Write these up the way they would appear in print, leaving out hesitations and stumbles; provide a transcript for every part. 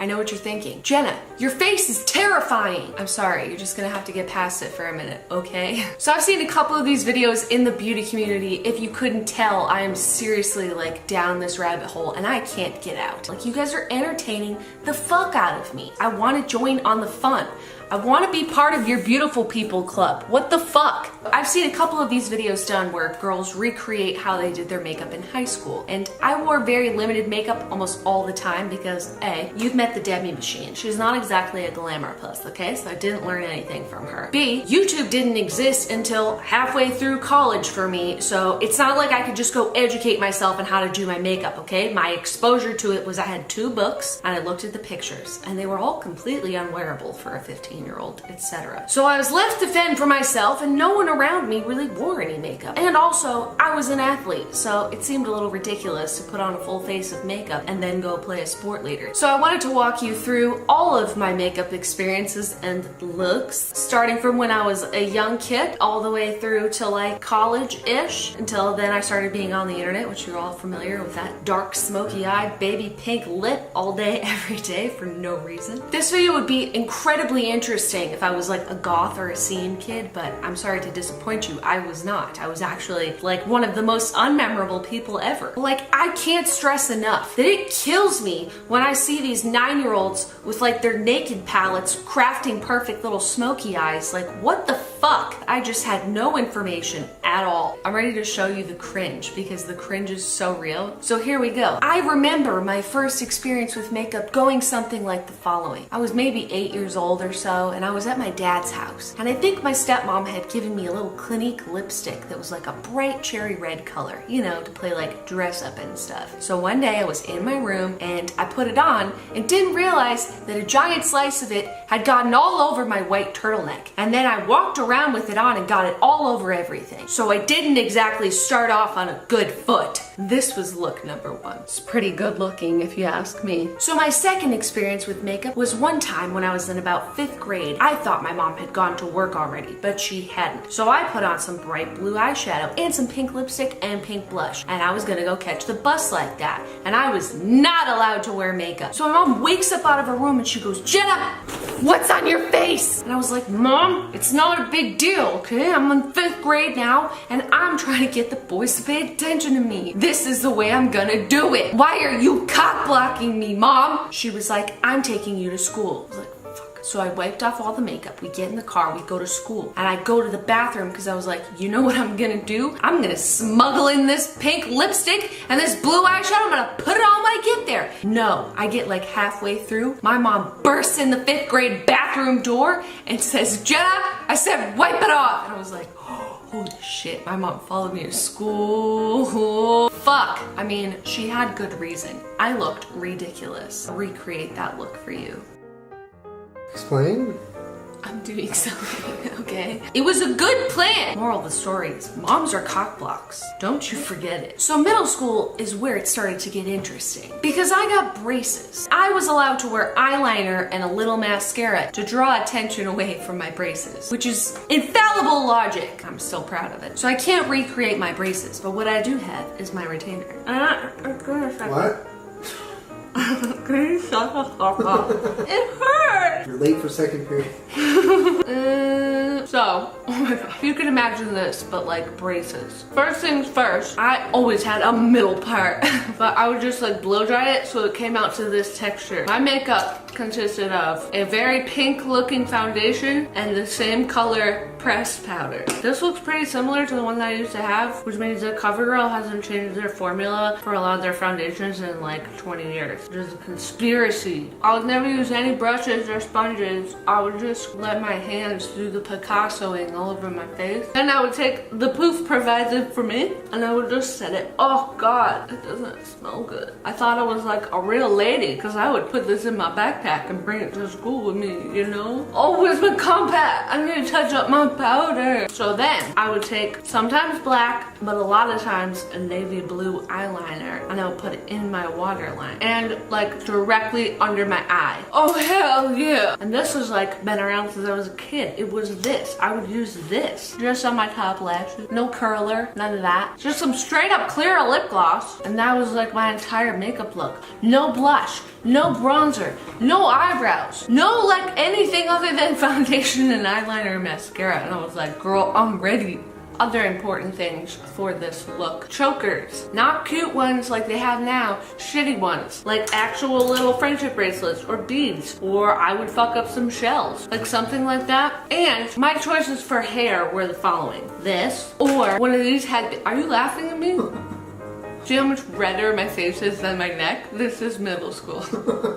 I know what you're thinking. Jenna, your face is terrifying. I'm sorry, you're just gonna have to get past it for a minute, okay? So I've seen a couple of these videos in the beauty community. If you couldn't tell, I am seriously like down this rabbit hole and I can't get out. Like, you guys are entertaining the fuck out of me. I wanna join on the fun. I want to be part of your beautiful people club. What the fuck? I've seen a couple of these videos done where girls recreate how they did their makeup in high school. And I wore very limited makeup almost all the time because A, you've met the Demi Machine. She's not exactly a glamour puss, okay? So I didn't learn anything from her. B, YouTube didn't exist until halfway through college for me. So it's not like I could just go educate myself on how to do my makeup, okay? My exposure to it was I had 2 books and I looked at the pictures and they were all completely unwearable for a 15-year-old, etc. So I was left to fend for myself and no one around me really wore any makeup. And also, I was an athlete, so it seemed a little ridiculous to put on a full face of makeup and then go play a sport later. So I wanted to walk you through all of my makeup experiences and looks, starting from when I was a young kid all the way through to like college-ish, until then I started being on the internet, which you're all familiar with that dark smoky-eyed baby pink lip all day every day for no reason. This video would be incredibly interesting if I was like a goth or a scene kid, but I'm sorry to disappoint you, I was not. I was actually like one of the most unmemorable people ever. Like, I can't stress enough that it kills me when I see these 9-year-olds with like their naked palettes crafting perfect little smoky eyes. Like, what the fuck? I just had no information at all. I'm ready to show you the cringe because the cringe is so real. So here we go. I remember my first experience with makeup going something like the following. I was maybe 8 years old or so, and I was at my dad's house. And I think my stepmom had given me a little Clinique lipstick that was like a bright cherry red color, you know, to play like dress up and stuff. So one day I was in my room and I put it on and didn't realize that a giant slice of it had gotten all over my white turtleneck. And then I walked around with it on and got it all over everything. So I didn't exactly start off on a good foot. This was look number 1. It's pretty good looking if you ask me. So my second experience with makeup was one time when I was in about 5th grade. I thought my mom had gone to work already, but she hadn't. So I put on some bright blue eyeshadow and some pink lipstick and pink blush. And I was gonna go catch the bus like that. And I was not allowed to wear makeup. So my mom wakes up out of her room and she goes, "Jenna, what's on your face?" And I was like, "Mom, it's not a big deal, okay? I'm in 5th grade now and I'm trying to get the boys to pay attention to me. This is the way I'm gonna do it. Why are you cock blocking me, Mom?" She was like, "I'm taking you to school." I was like, so I wiped off all the makeup, we get in the car, we go to school, and I go to the bathroom because I was like, you know what I'm gonna do? I'm gonna smuggle in this pink lipstick and this blue eyeshadow, I'm gonna put it on when I get there. No, I get like halfway through, my mom bursts in the 5th grade bathroom door and says, "Jenna," I said, "wipe it off." And I was like, holy shit, my mom followed me to school. Fuck. I mean, she had good reason. I looked ridiculous. I'll recreate that look for you. Explain? I'm doing something, okay? It was a good plan! Moral of the story is, moms are cock blocks. Don't you forget it. So middle school is where it started to get interesting. Because I got braces. I was allowed to wear eyeliner and a little mascara to draw attention away from my braces, which is infallible logic. I'm still proud of it. So I can't recreate my braces, but what I do have is my retainer. What? Can you shut the fuck up? It hurts! You're late for 2nd period. So, oh my god, you can imagine this, but like braces. First things first, I always had a middle part, but I would just like blow dry it so it came out to this texture. My makeup consisted of a very pink looking foundation and the same color pressed powder. This looks pretty similar to the one that I used to have, which means that CoverGirl hasn't changed their formula for a lot of their foundations in like 20 years. There's a conspiracy. I would never use any brushes or sponges. I would just let my hands do the Picassoing all over my face. Then I would take the poof provided for me and I would just set it. Oh god, it doesn't smell good. I thought I was like a real lady because I would put this in my backpack and bring it to school with me, you know? Oh, where's my compact? I need to touch up my powder. So then I would take sometimes black, but a lot of times a navy blue eyeliner, and I would put it in my waterline and like directly under my eye. Oh hell yeah. And this was like been around since I was a kid. It was this. I would use this just on my top lashes. No curler, none of that. Just some straight up clear lip gloss. And that was like my entire makeup look. No blush, no bronzer, no eyebrows, no like anything other than foundation and eyeliner and mascara. And I was like, girl, I'm ready. Other important things for this look. Chokers. Not cute ones like they have now. Shitty ones. Like actual little friendship bracelets or beads. Or I would fuck up some shells. Like something like that. And my choices for hair were the following. This or one of these had... Are you laughing at me? See how much redder my face is than my neck? This is middle school.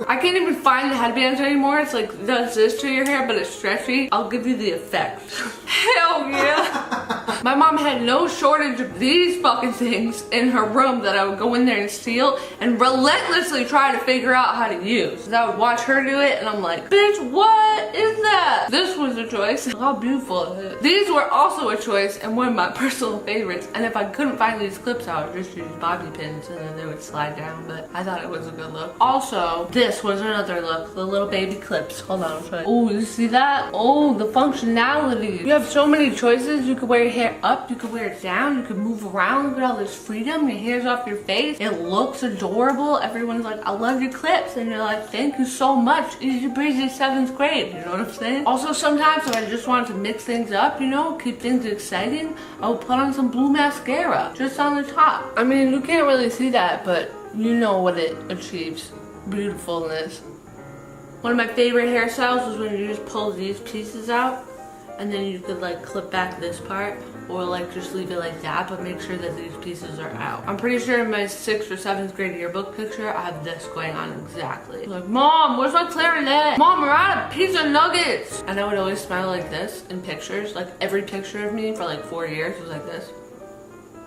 I can't even find the headbands anymore. It's like, does this to your hair, but it's stretchy. I'll give you the effect. Hell yeah. My mom had no shortage of these fucking things in her room that I would go in there and steal and relentlessly try to figure out how to use. I would watch her do it and I'm like, bitch, what is that? This was a choice. How beautiful is it? These were also a choice and one of my personal favorites. And if I couldn't find these clips, I would just use bobby pins and then they would slide down, but I thought it was a good look. Also, this was another look, the little baby clips. Hold on, I'll show you. Oh, you see that? Oh, the functionality. You have so many choices. You could wear your hair up, you could wear it down, you could move around. Look at all this freedom. Your hair's off your face. It looks adorable. Everyone's like, I love your clips. And you're like, thank you so much. Easy breezy 7th grade. You know what I'm saying? Also, sometimes if I just wanted to mix things up, you know, keep things exciting, I would put on some blue mascara just on the top. I mean, you can't really see that, but you know what it achieves. Beautifulness. One of my favorite hairstyles was when you just pull these pieces out and then you could like clip back this part or like just leave it like that, but make sure that these pieces are out. I'm pretty sure in my 6th or 7th grade yearbook picture, I have this going on exactly. Like, Mom, where's my clarinet? Mom, we're out of pizza nuggets. And I would always smile like this in pictures. Like every picture of me for like 4 years was like this.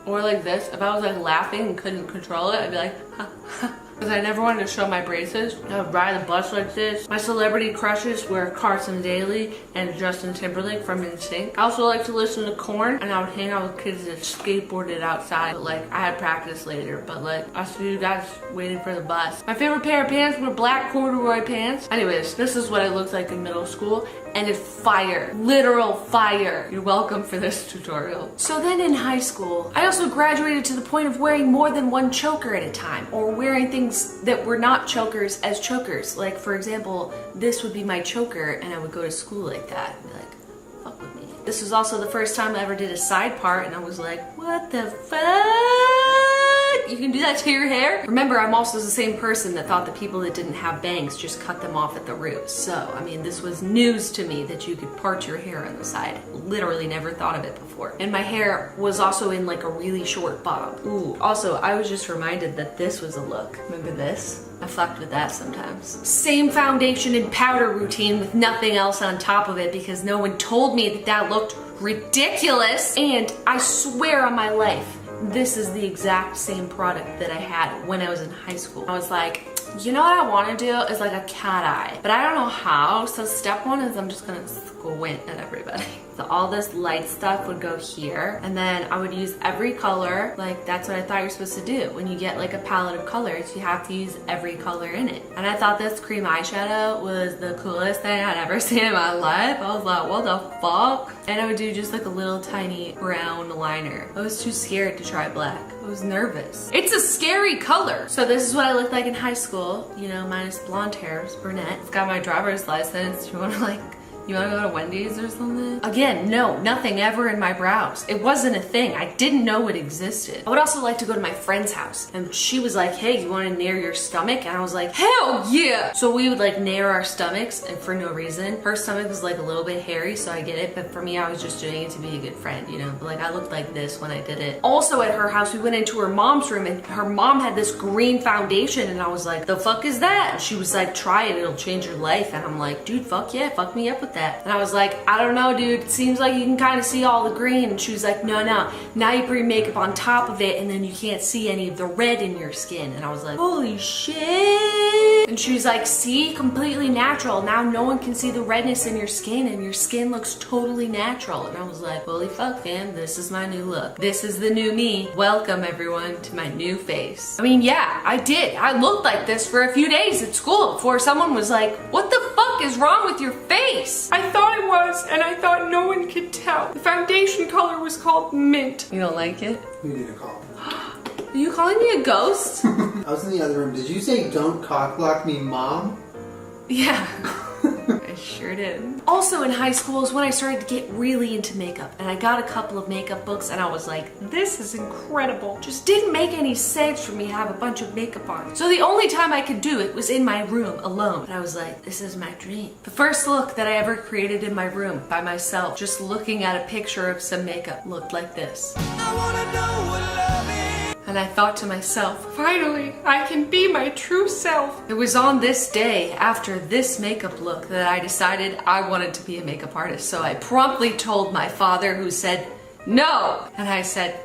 Or like this. If I was like laughing and couldn't control it, I'd be like, ha, ha. Because I never wanted to show my braces. I would ride a bus like this. My celebrity crushes were Carson Daly and Justin Timberlake from NSYNC. I also like to listen to Korn, and I would hang out with kids that skateboarded outside. But like, I had practice later, but like, I see you guys waiting for the bus. My favorite pair of pants were black corduroy pants. Anyways, this is what I looked like in middle school, and it's fire. Literal fire. You're welcome for this tutorial. So then in high school, I also graduated to the point of wearing more than one choker at a time, or wearing things that were not chokers as chokers. Like for example, this would be my choker and I would go to school like that and be like, fuck with me. This was also the first time I ever did a side part and I was like, what the fuck? You can do that to your hair? Remember, I'm also the same person that thought that people that didn't have bangs just cut them off at the roots. So, I mean, this was news to me that you could part your hair on the side. Literally never thought of it before. And my hair was also in like a really short bob. Ooh. Also, I was just reminded that this was a look. Remember this? I fucked with that sometimes. Same foundation and powder routine with nothing else on top of it because no one told me that that looked ridiculous. And I swear on my life, this is the exact same product that I had when I was in high school. I was like, you know what I want to do is like a cat eye, but I don't know how. So step one is I'm just gonna squint at everybody. So all this light stuff would go here, and then I would use every color. Like that's what I thought you're supposed to do. When you get like a palette of colors, you have to use every color in it. And I thought this cream eyeshadow was the coolest thing I'd ever seen in my life. I was like, what the fuck? And I would do just like a little tiny brown liner. I was too scared to try black. I was nervous. It's a scary color. So this is what I looked like in high school, you know, minus blonde hair, brunette. I've got my driver's license. You wanna go to Wendy's or something? Again, no, nothing ever in my brows. It wasn't a thing. I didn't know it existed. I would also like to go to my friend's house, and she was like, hey, you wanna nair your stomach? And I was like, hell yeah! So we would like nair our stomachs, and for no reason. Her stomach was like a little bit hairy, so I get it, but for me, I was just doing it to be a good friend, you know? But like, I looked like this when I did it. Also at her house, we went into her mom's room, and her mom had this green foundation, and I was like, the fuck is that? And she was like, try it, it'll change your life. And I'm like, dude, fuck yeah, fuck me up with that. And I was like, I don't know, dude, it seems like you can kind of see all the green. And she was like, no, now you put your makeup on top of it and then you can't see any of the red in your skin. And I was like, holy shit. And she's like, see, completely natural. Now no one can see the redness in your skin and your skin looks totally natural. And I was like, holy fuck, fam, this is my new look. This is the new me. Welcome everyone to my new face. I mean, yeah, I did. I looked like this for a few days at school before someone was like, what the fuck is wrong with your face? I thought it was, and I thought no one could tell. The foundation color was called mint. You don't like it? You need a call. Are you calling me a ghost? I was in the other room. Did you say don't cock block me, Mom? Yeah. I sure did. Also in high school is when I started to get really into makeup, and I got a couple of makeup books and I was like, this is incredible. Just didn't make any sense for me to have a bunch of makeup on. So the only time I could do it was in my room alone. And I was like, this is my dream. The first look that I ever created in my room by myself, just looking at a picture of some makeup, looked like this. I wanna know what love is. And I thought to myself, finally, I can be my true self. It was on this day after this makeup look that I decided I wanted to be a makeup artist. So I promptly told my father, who said, no. And I said,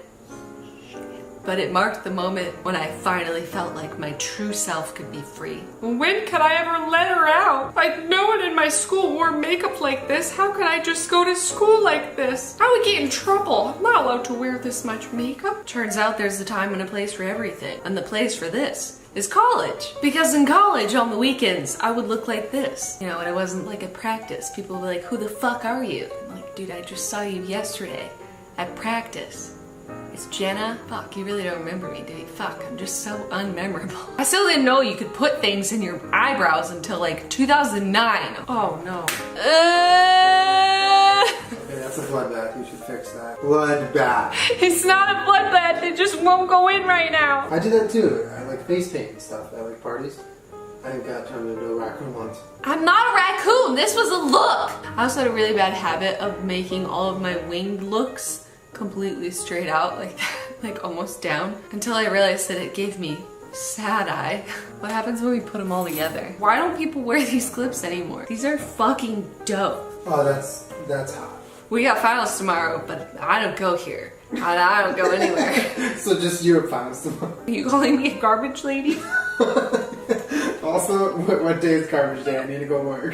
but it marked the moment when I finally felt like my true self could be free. When could I ever let her out? Like, no one in my school wore makeup like this. How could I just go to school like this? I would get in trouble. I'm not allowed to wear this much makeup. Turns out there's a time and a place for everything. And the place for this is college. Because in college, on the weekends, I would look like this. You know, and I wasn't like at practice. People would be like, who the fuck are you? I'm like, dude, I just saw you yesterday at practice. It's Jenna. Fuck, you really don't remember me, do you? Fuck, I'm just so unmemorable. I still didn't know you could put things in your eyebrows until like 2009. Oh no. Okay, that's a bloodbath. You should fix that. Bloodbath. It's not a bloodbath. It just won't go in right now. I do that too. I like face paint and stuff. I like parties. I got turned into a raccoon once. I'm not a raccoon. This was a look. I also had a really bad habit of making all of my winged looks completely straight out like that, like almost down, until I realized that it gave me sad eye. What happens when we put them all together? Why don't people wear these clips anymore? These are fucking dope. Oh, that's hot. We got finals tomorrow, but I don't go here. I don't go anywhere. So just Europe finals tomorrow. Are you calling me a garbage lady? Also, what day is garbage day? I need to go work.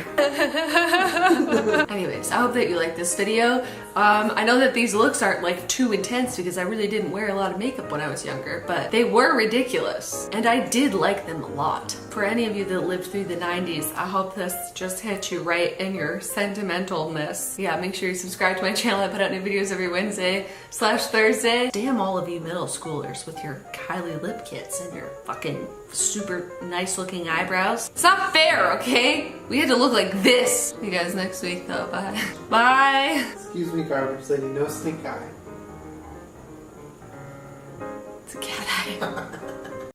Anyways, I hope that you like this video. I know that these looks aren't like too intense because I really didn't wear a lot of makeup when I was younger, but they were ridiculous. And I did like them a lot. For any of you that lived through the 90s, I hope this just hit you right in your sentimentalness. Yeah, make sure you subscribe to my channel. I put out new videos every Wednesday/Thursday. Damn all of you middle schoolers with your Kylie lip kits and your fucking super nice looking eyebrows. It's not fair, okay? We had to look like this. See you guys next week though, bye. Bye. Excuse me, garbage lady, no stink eye. It's a cat eye.